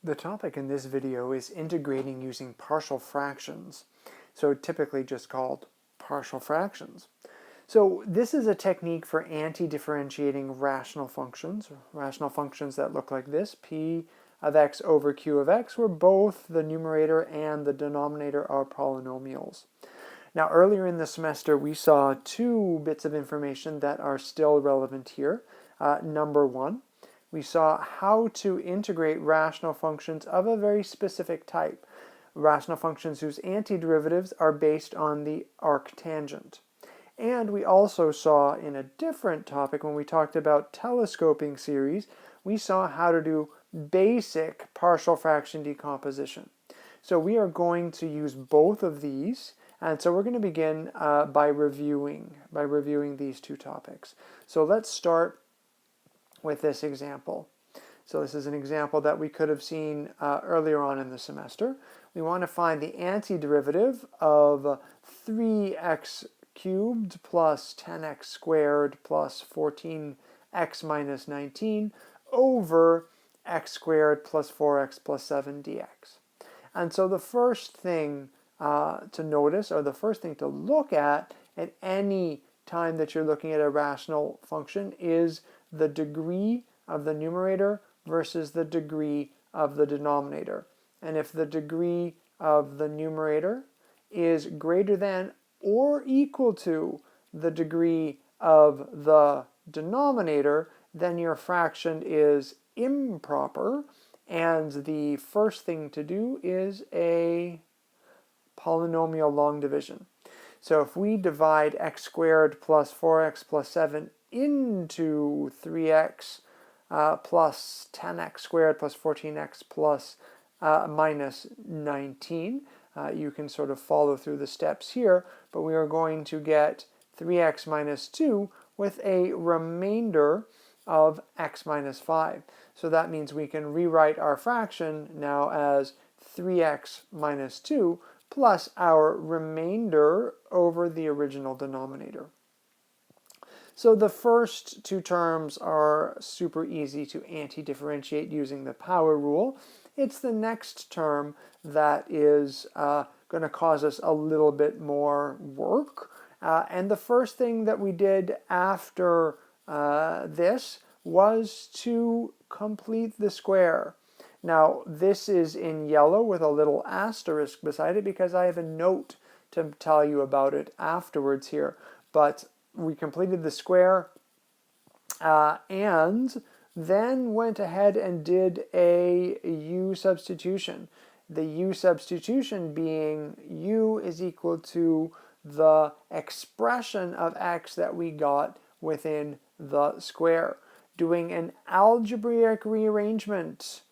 The topic in this video is integrating using partial fractions, so typically just called partial fractions. So this is a technique for anti-differentiating rational functions that look like this, p of x over q of x, where both the numerator and the denominator are polynomials. Now earlier in the semester we saw two bits of information that are still relevant here. Number one, we saw how to integrate rational functions of a very specific type, rational functions whose antiderivatives are based on the arctangent. And we also saw in a different topic, when we talked about telescoping series, we saw how to do basic partial fraction decomposition. So we are going to use both of these, and so we're going to begin by reviewing these two topics. So let's start with this example. So this is an example that we could have seen earlier on in the semester. We want to find the antiderivative of 3x cubed plus 10x squared plus 14x minus 19 over x squared plus 4x plus 7 dx. And so the first thing to notice, or the first thing to look at any time that you're looking at a rational function, is the degree of the numerator versus the degree of the denominator. And if the degree of the numerator is greater than or equal to the degree of the denominator, then your fraction is improper, and the first thing to do is a polynomial long division. So if we divide x squared plus 4x plus 7 into 3x plus 10x squared plus 14x plus minus 19, you can sort of follow through the steps here, but we are going to get 3x minus 2 with a remainder of x minus 5. So that means we can rewrite our fraction now as 3x minus 2 plus our remainder over the original denominator. So the first two terms are super easy to anti-differentiate using the power rule. It's the next term that is going to cause us a little bit more work. And the first thing that we did after this was to complete the square. Now this is in yellow with a little asterisk beside it because I have a note to tell you about it afterwards here. But we completed the square and then went ahead and did a u substitution. The u substitution being u is equal to the expression of x that we got within the square. Doing an algebraic rearrangement,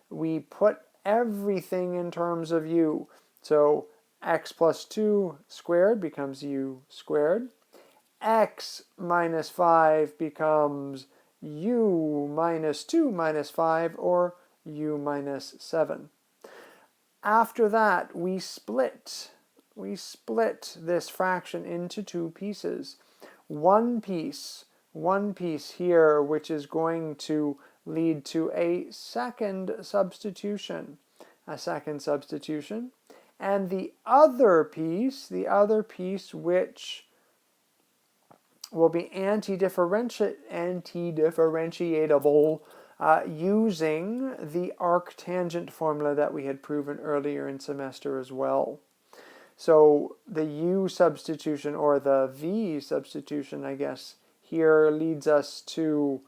we put everything in terms of u. So x plus 2 squared becomes u squared. X minus 5 becomes u minus 2 minus 5, or u minus 7. After that, we split this fraction into two pieces. One piece here, which is going to lead to a second substitution, and the other piece which will be anti-differentiatable using the arctangent formula that we had proven earlier in semester as well. So the u substitution, or the v substitution, I guess, here leads us to,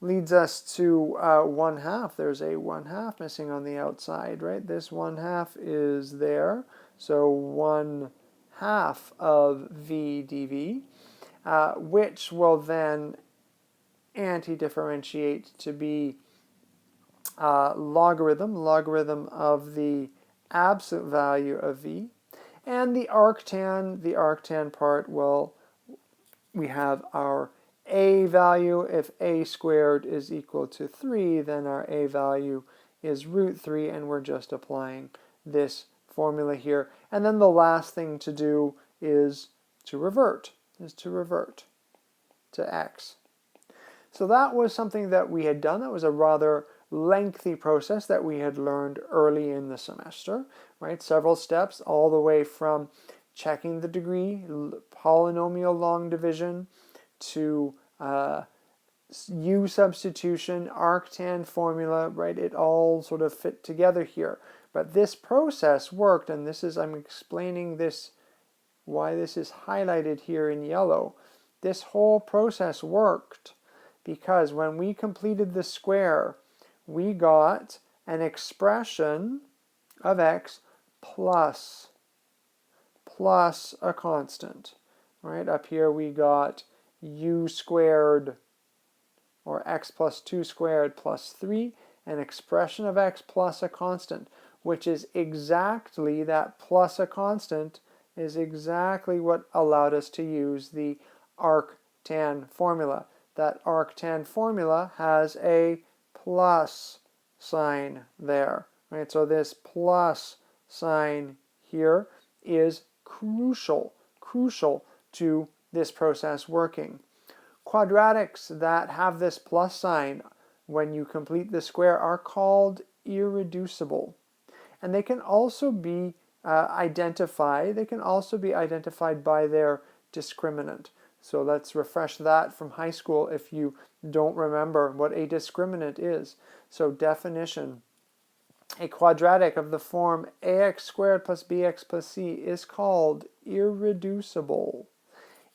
leads us to 1/2. There's a 1/2 missing on the outside, right? This 1/2 is there. So 1/2 of v dv, which will then anti-differentiate to be logarithm of the absolute value of v. And the arctan part, well, we have our a value. If a squared is equal to 3, then our a value is root 3, and we're just applying this formula here. And then the last thing to do is to revert to x. So that was something that we had done. That was a rather lengthy process that we had learned early in the semester, right? Several steps all the way from checking the degree, polynomial long division, to U substitution, arctan formula, right? It all sort of fit together here. But this process worked, and this is, I'm explaining this, why this is highlighted here in yellow. This whole process worked because when we completed the square, we got an expression of x plus a constant, right? Up here we got u squared, or x plus 2 squared plus 3, an expression of x plus a constant, which is exactly, that plus a constant is exactly what allowed us to use the arctan formula. That arctan formula has a plus sign there, right? So this plus sign here is crucial to this process working. Quadratics that have this plus sign when you complete the square are called irreducible. And they can also be identified by their discriminant. So let's refresh that from high school if you don't remember what a discriminant is. So definition: a quadratic of the form ax squared plus bx plus c is called irreducible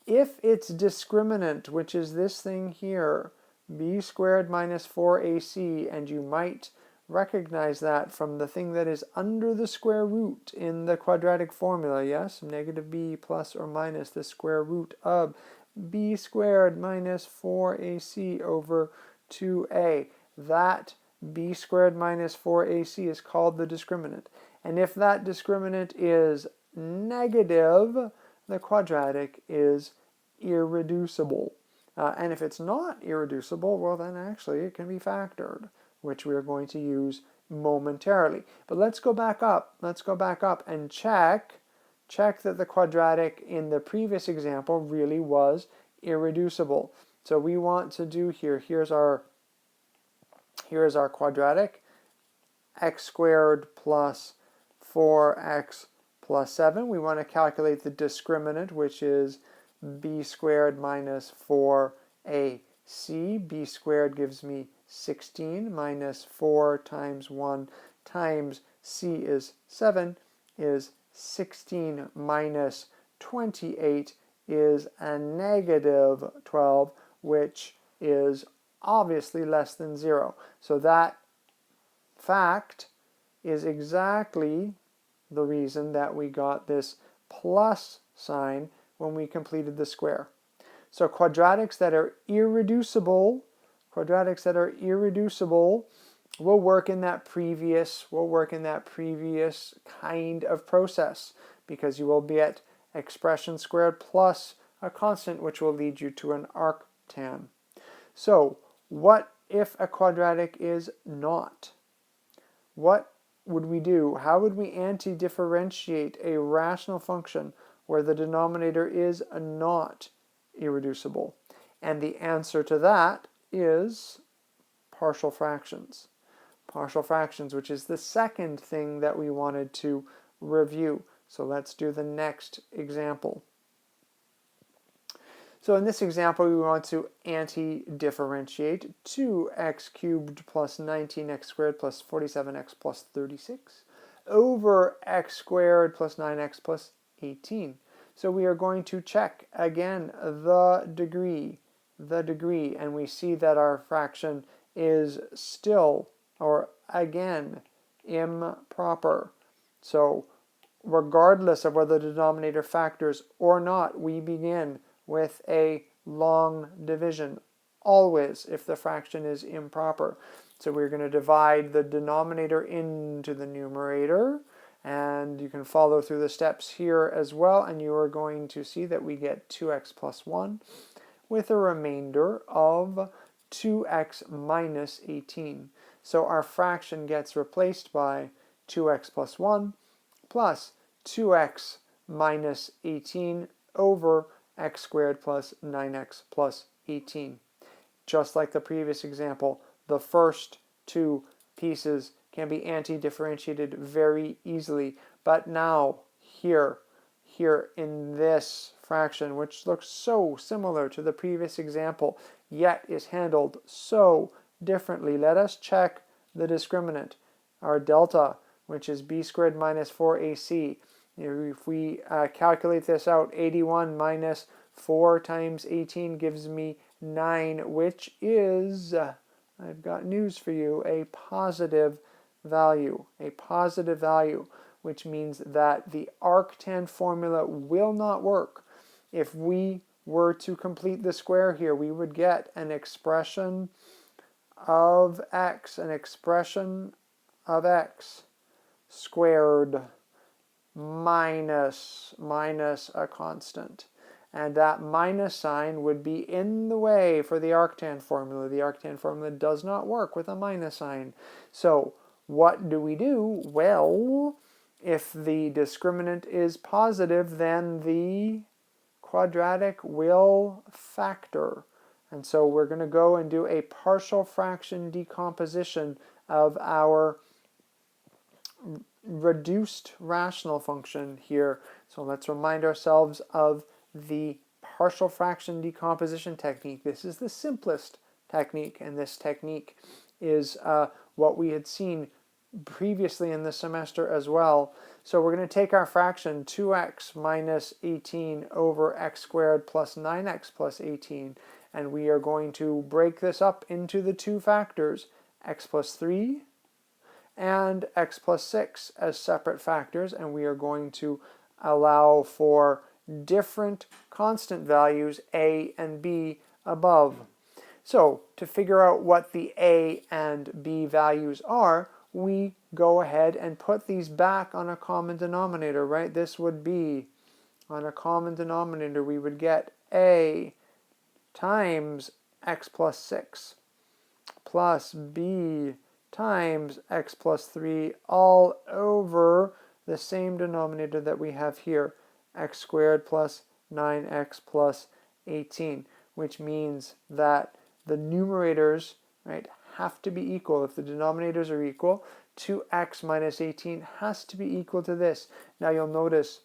if its discriminant, which is this thing here, b squared minus 4ac, and you might recognize that from the thing that is under the square root in the quadratic formula, yes? Negative b plus or minus the square root of b squared minus 4ac over 2a. That b squared minus 4ac is called the discriminant. And if that discriminant is negative, the quadratic is irreducible. And if it's not irreducible, well, then actually it can be factored, which we're going to use momentarily. But let's go back up. Let's go back up and check that the quadratic in the previous example really was irreducible. So we want to do here, here's our quadratic, x squared plus 4x plus 7. We want to calculate the discriminant, which is b squared minus 4ac. b squared gives me 16 minus 4 times 1 times c is 7 is 16 minus 28 is a negative 12, which is obviously less than 0. So that fact is exactly the reason that we got this plus sign when we completed the square. So quadratics that are irreducible will work in that previous kind of process, because you will get expression squared plus a constant, which will lead you to an arctan. So what if a quadratic is not? What would we do? How would we anti-differentiate a rational function where the denominator is not irreducible? And the answer to that is partial fractions. Partial fractions, which is the second thing that we wanted to review. So let's do the next example. So in this example, we want to anti-differentiate 2x cubed plus 19x squared plus 47x plus 36 over x squared plus 9x plus 18. So we are going to check again the degree, and we see that our fraction is still, or again, improper. So regardless of whether the denominator factors or not, we begin with a long division, always, if the fraction is improper. So we're going to divide the denominator into the numerator, and you can follow through the steps here as well, and you are going to see that we get 2x plus 1 with a remainder of 2x minus 18. So our fraction gets replaced by 2x plus 1 plus 2x minus 18 over x squared plus 9x plus 18. just like the previous example, the first two pieces can be anti-differentiated very easily. But now, here in this fraction, which looks so similar to the previous example, yet is handled so differently, let us check the discriminant, our delta, which is b squared minus 4ac. If we calculate this out, 81 minus 4 times 18 gives me 9, which is, I've got news for you, a positive value. A positive value, which means that the arctan formula will not work. If we were to complete the square here, we would get an expression of x, squared minus a constant. And that minus sign would be in the way for the arctan formula. The arctan formula does not work with a minus sign. So what do we do? Well, if the discriminant is positive, then the quadratic will factor. And so we're going to go and do a partial fraction decomposition of our reduced rational function here. So let's remind ourselves of the partial fraction decomposition technique. This is the simplest technique, and this technique is what we had seen previously in the semester as well. So we're going to take our fraction 2x minus 18 over x squared plus 9x plus 18, and we are going to break this up into the two factors, x plus 3 and x plus 6 as separate factors, and we are going to allow for different constant values, a and b, above. So to figure out what the a and b values are, we go ahead and put these back on a common denominator, right? This would be, on a common denominator, we would get a times x plus 6 plus b times x plus 3 all over the same denominator that we have here, x squared plus 9x plus 18, which means that the numerators, right, have to be equal. If the denominators are equal, 2x minus 18 has to be equal to this. Now you'll notice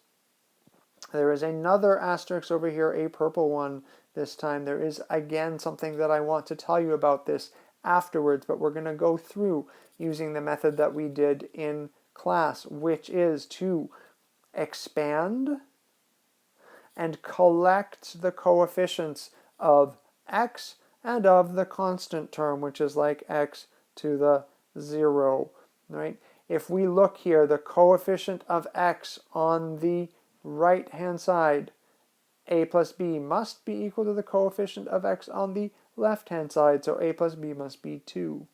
there is another asterisk over here, a purple one this time. There is again something that I want to tell you about this afterwards, but we're going to go through using the method that we did in class, which is to expand and collect the coefficients of x and of the constant term, which is like x to the 0, right? If we look here, the coefficient of x on the right-hand side, a plus b, must be equal to the coefficient of x on the left-hand side, so a plus b must be 2.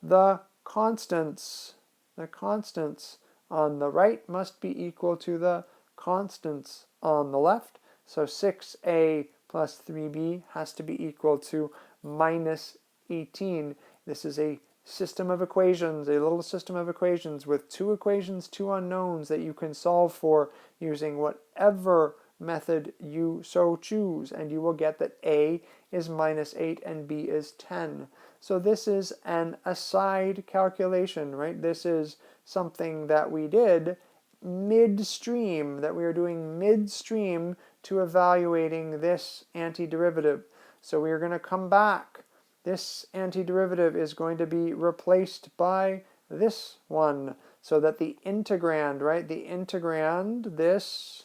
The constants on the right must be equal to the constants on the left, so 6a plus 3b has to be equal to minus 18. This is a system of equations, a little system of equations with two equations, two unknowns that you can solve for using whatever method you so choose, and you will get that a is minus 8 and b is 10. So this is an aside calculation, right? This is something that we did midstream, that we are doing midstream to evaluating this antiderivative. So we are going to come back. This antiderivative is going to be replaced by this one, so that the integrand, right, the integrand, this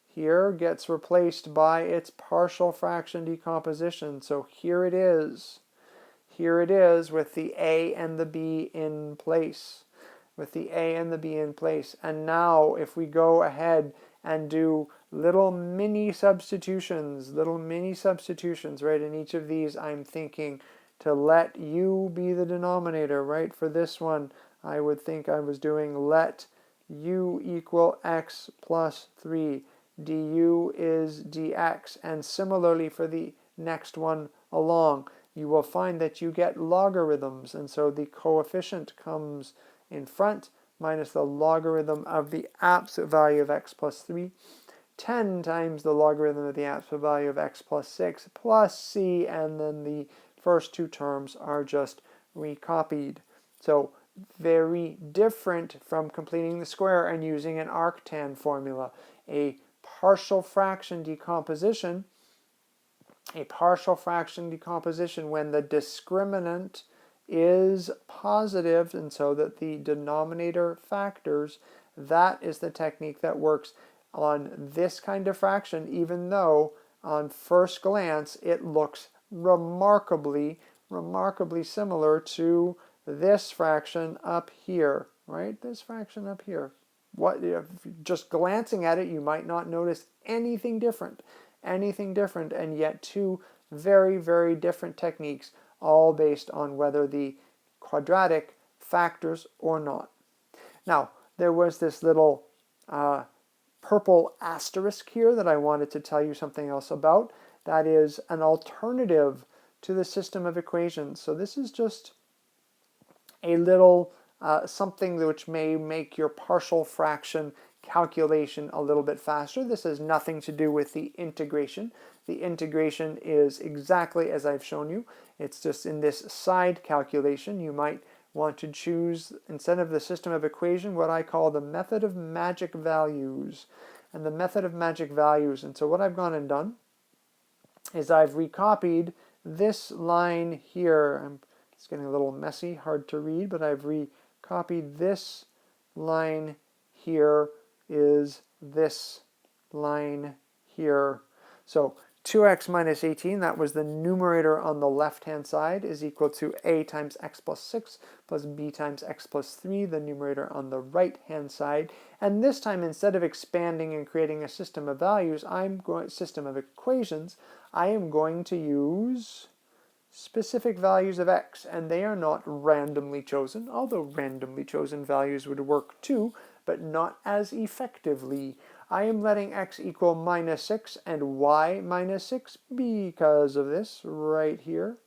here, gets replaced by its partial fraction decomposition. So here it is. Here it is with the a and the b in place. With the a and the b in place. And now if we go ahead and do little mini substitutions, right? In each of these, I'm thinking to let u be the denominator, right? For this one, I would think I was doing let u equal x plus 3. du is dx. And similarly for the next one along, you will find that you get logarithms. And so the coefficient comes in front minus the logarithm of the absolute value of x plus 3, 10 times the logarithm of the absolute value of x plus 6 plus c, and then the first two terms are just recopied. So very different from completing the square and using an arctan formula. A partial fraction decomposition when the discriminant is positive, and so that the denominator factors, that is the technique that works on this kind of fraction, even though on first glance it looks remarkably similar to this fraction up here, right? This fraction up here. Just glancing at it, you might not notice anything different, and yet two very different techniques, all based on whether the quadratic factors or not. Now, there was this little purple asterisk here that I wanted to tell you something else about. That is an alternative to the system of equations. So this is just a little something which may make your partial fraction calculation a little bit faster. This has nothing to do with the integration. The integration is exactly as I've shown you. It's just in this side calculation. You might want to choose, instead of the system of equation, what I call the method of magic values. And the method of magic values, and so what I've gone and done is I've recopied this line here. It's getting a little messy, hard to read, but I've recopied this line here is this line here. So 2x minus 18, that was the numerator on the left-hand side, is equal to a times x plus 6 plus b times x plus 3, the numerator on the right-hand side. And this time, instead of expanding and creating a system of values, system of equations, I am going to use specific values of x, and they are not randomly chosen, although randomly chosen values would work too, but not as effectively. I am letting x equal minus 6 and y minus 6 because of this right here.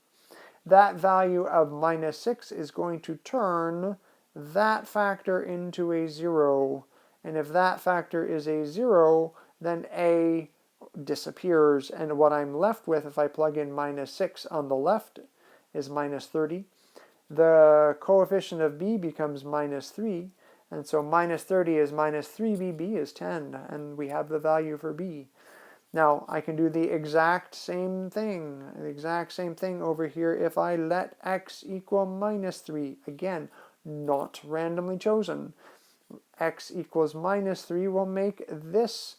That value of minus 6 is going to turn that factor into a 0. And if that factor is a 0, then a disappears. And what I'm left with, if I plug in minus 6 on the left, is minus 30. The coefficient of b becomes minus 3. And so minus 30 is minus 3b, b is 10, and we have the value for b. Now, I can do the exact same thing over here if I let x equal minus 3. Again, not randomly chosen. X equals minus 3 will make this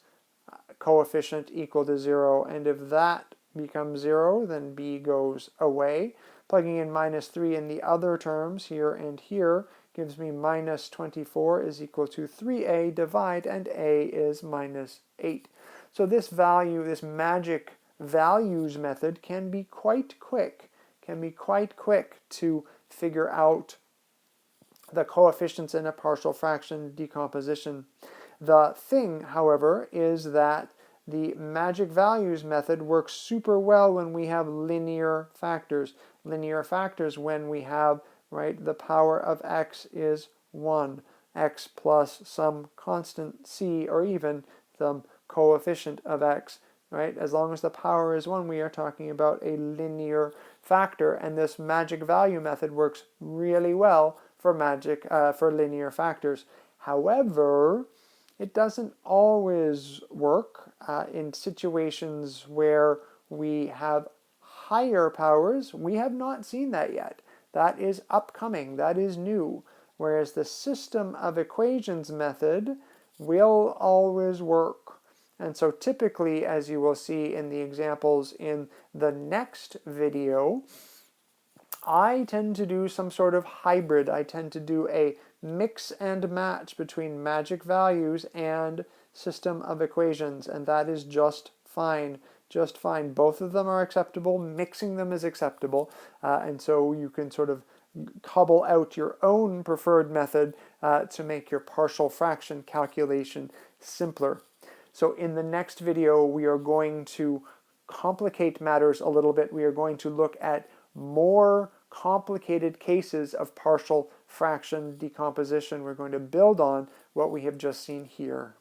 coefficient equal to 0, and if that becomes 0, then b goes away. Plugging in minus 3 in the other terms, here and here, gives me minus 24 is equal to 3a, divide, and a is minus 8. So this value, this magic values method can be quite quick, to figure out the coefficients in a partial fraction decomposition. The thing, however, is that the magic values method works super well when we have linear factors. Linear factors when we have, right, the power of x is 1, x plus some constant c, or even some coefficient of x, right? As long as the power is 1, we are talking about a linear factor, and this magic value method works really well for linear factors. However, it doesn't always work in situations where we have higher powers. We have not seen that yet. That is upcoming, that is new. Whereas the system of equations method will always work. And so typically, as you will see in the examples in the next video, I tend to do some sort of hybrid. I tend to do a mix and match between magic values and system of equations, and that is just fine. Just fine. Both of them are acceptable. Mixing them is acceptable. And so you can sort of cobble out your own preferred method to make your partial fraction calculation simpler. So in the next video, we are going to complicate matters a little bit. We are going to look at more complicated cases of partial fraction decomposition. We're going to build on what we have just seen here.